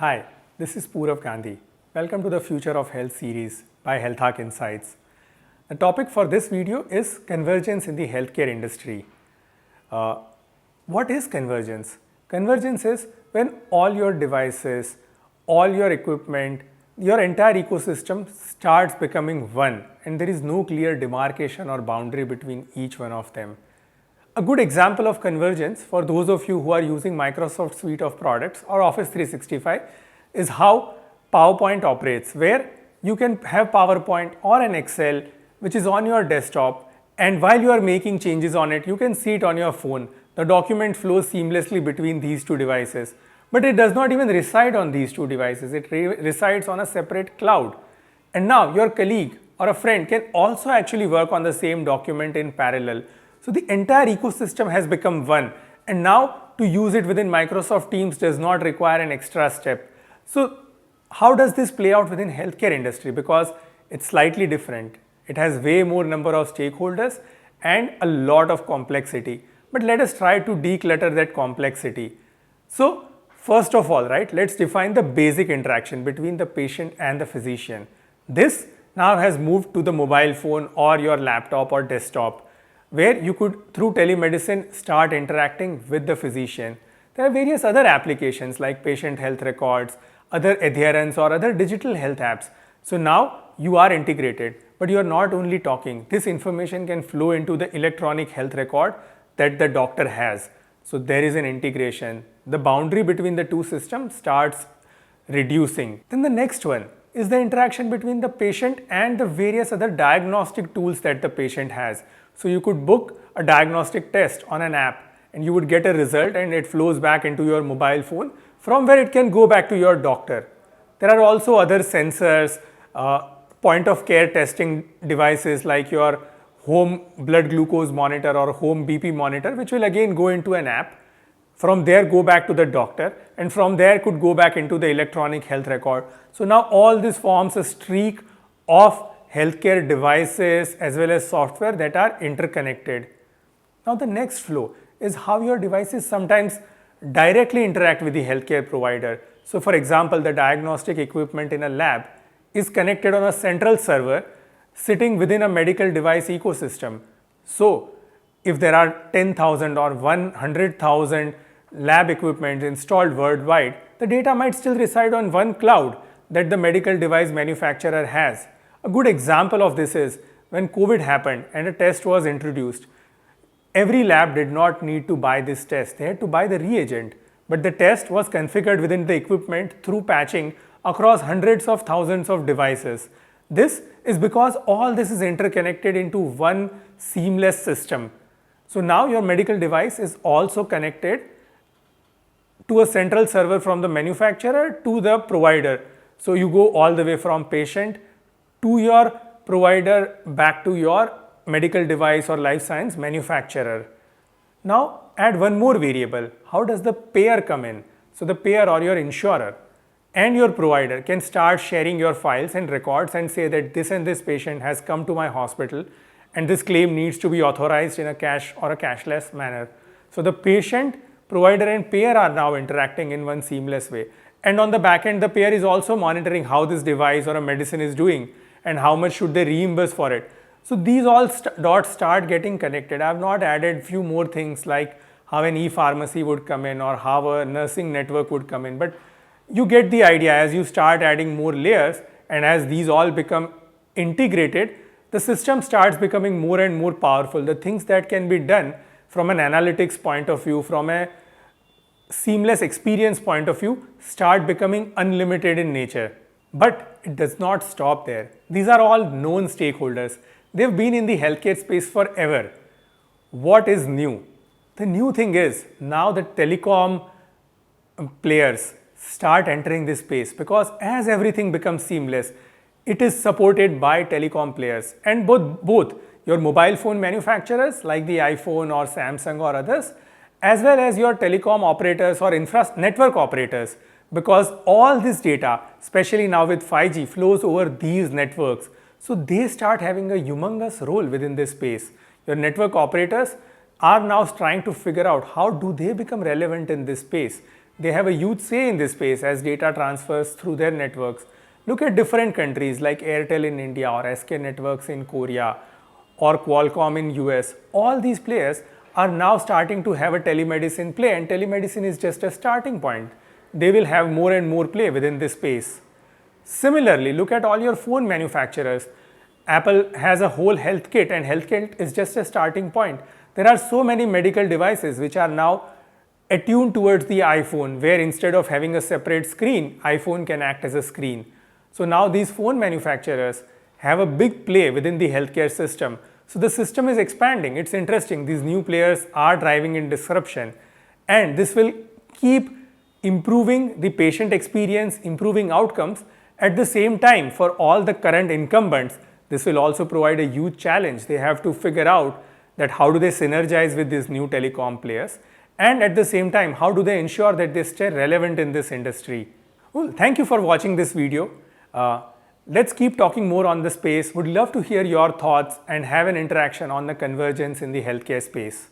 Hi, this is Purav Gandhi. Welcome to the Future of Health series by HealthHack Insights. The topic for this video is convergence in the healthcare industry. What is convergence? Convergence is when all your devices, all your equipment, your entire ecosystem starts becoming one and there is no clear demarcation or boundary between each one of them. A good example of convergence for those of you who are using Microsoft suite of products or Office 365 is how PowerPoint operates, where you can have PowerPoint or an Excel which is on your desktop, and while you are making changes on it, you can see it on your phone. The document flows seamlessly between these two devices, but it does not even reside on these two devices. It resides on a separate cloud. And now your colleague or a friend can also actually work on the same document in parallel. So the entire ecosystem has become one, and now to use it within Microsoft Teams does not require an extra step. So how does this play out within healthcare industry? Because it's slightly different. It has way more number of stakeholders and a lot of complexity. But let us try to declutter that complexity. So first of all, right, let's define the basic interaction between the patient and the physician. This now has moved to the mobile phone or your laptop or desktop, where you could, through telemedicine, start interacting with the physician. There are various other applications like patient health records, other adherence or other digital health apps. So now you are integrated, but you are not only talking. This information can flow into the electronic health record that the doctor has. So there is an integration. The boundary between the two systems starts reducing. Then the next one is the interaction between the patient and the various other diagnostic tools that the patient has. So you could book a diagnostic test on an app and you would get a result and it flows back into your mobile phone, from where it can go back to your doctor. There are also other sensors, point of care testing devices like your home blood glucose monitor or home BP monitor, which will again go into an app. From there go back to the doctor, and from there could go back into the electronic health record. So now all this forms a streak of healthcare devices as well as software that are interconnected. Now the next flow is how your devices sometimes directly interact with the healthcare provider. So for example, the diagnostic equipment in a lab is connected on a central server sitting within a medical device ecosystem. So if there are 10,000 or 100,000 lab equipment installed worldwide, the data might still reside on one cloud that the medical device manufacturer has. A good example of this is when COVID happened and a test was introduced. Every lab did not need to buy this test. They had to buy the reagent, but the test was configured within the equipment through patching across hundreds of thousands of devices. This is because all this is interconnected into one seamless system. So now your medical device is also connected to a central server from the manufacturer to the provider. So you go all the way from patient to your provider back to your medical device or life science manufacturer. Now add one more variable. How does the payer come in? So the payer or your insurer and your provider can start sharing your files and records and say that this and this patient has come to my hospital and this claim needs to be authorized in a cash or a cashless manner. So the patient, provider and payer are now interacting in one seamless way. And on the back end, the payer is also monitoring how this device or a medicine is doing and how much should they reimburse for it. So these all dots start getting connected. I have not added few more things like how an e-pharmacy would come in or how a nursing network would come in, but you get the idea. As you start adding more layers and as these all become integrated, the system starts becoming more and more powerful. The things that can be done from an analytics point of view, from a seamless experience point of view, start becoming unlimited in nature. But it does not stop there. These are all known stakeholders. They've been in the healthcare space forever. What is new? The new thing is now the telecom players start entering this space, because as everything becomes seamless, it is supported by telecom players, and both your mobile phone manufacturers like the iPhone or Samsung or others, as well as your telecom operators or network operators, because all this data, especially now with 5G, flows over these networks. So they start having a humongous role within this space. Your network operators are now trying to figure out how do they become relevant in this space. They have a huge say in this space as data transfers through their networks. Look at different countries like Airtel in India or SK Networks in Korea or Qualcomm in US. All these players are now starting to have a telemedicine play, and telemedicine is just a starting point. They will have more and more play within this space. Similarly, look at all your phone manufacturers. Apple has a whole health kit, and health kit is just a starting point. There are so many medical devices which are now attuned towards the iPhone, where instead of having a separate screen, iPhone can act as a screen. So now these phone manufacturers have a big play within the healthcare system. So the system is expanding. It's interesting. These new players are driving in disruption, and this will keep improving the patient experience, improving outcomes. At the same time, for all the current incumbents, this will also provide a huge challenge. They have to figure out that how do they synergize with these new telecom players, and at the same time, how do they ensure that they stay relevant in this industry. Well, thank you for watching this video. Let's keep talking more on the space. Would love to hear your thoughts and have an interaction on the convergence in the healthcare space.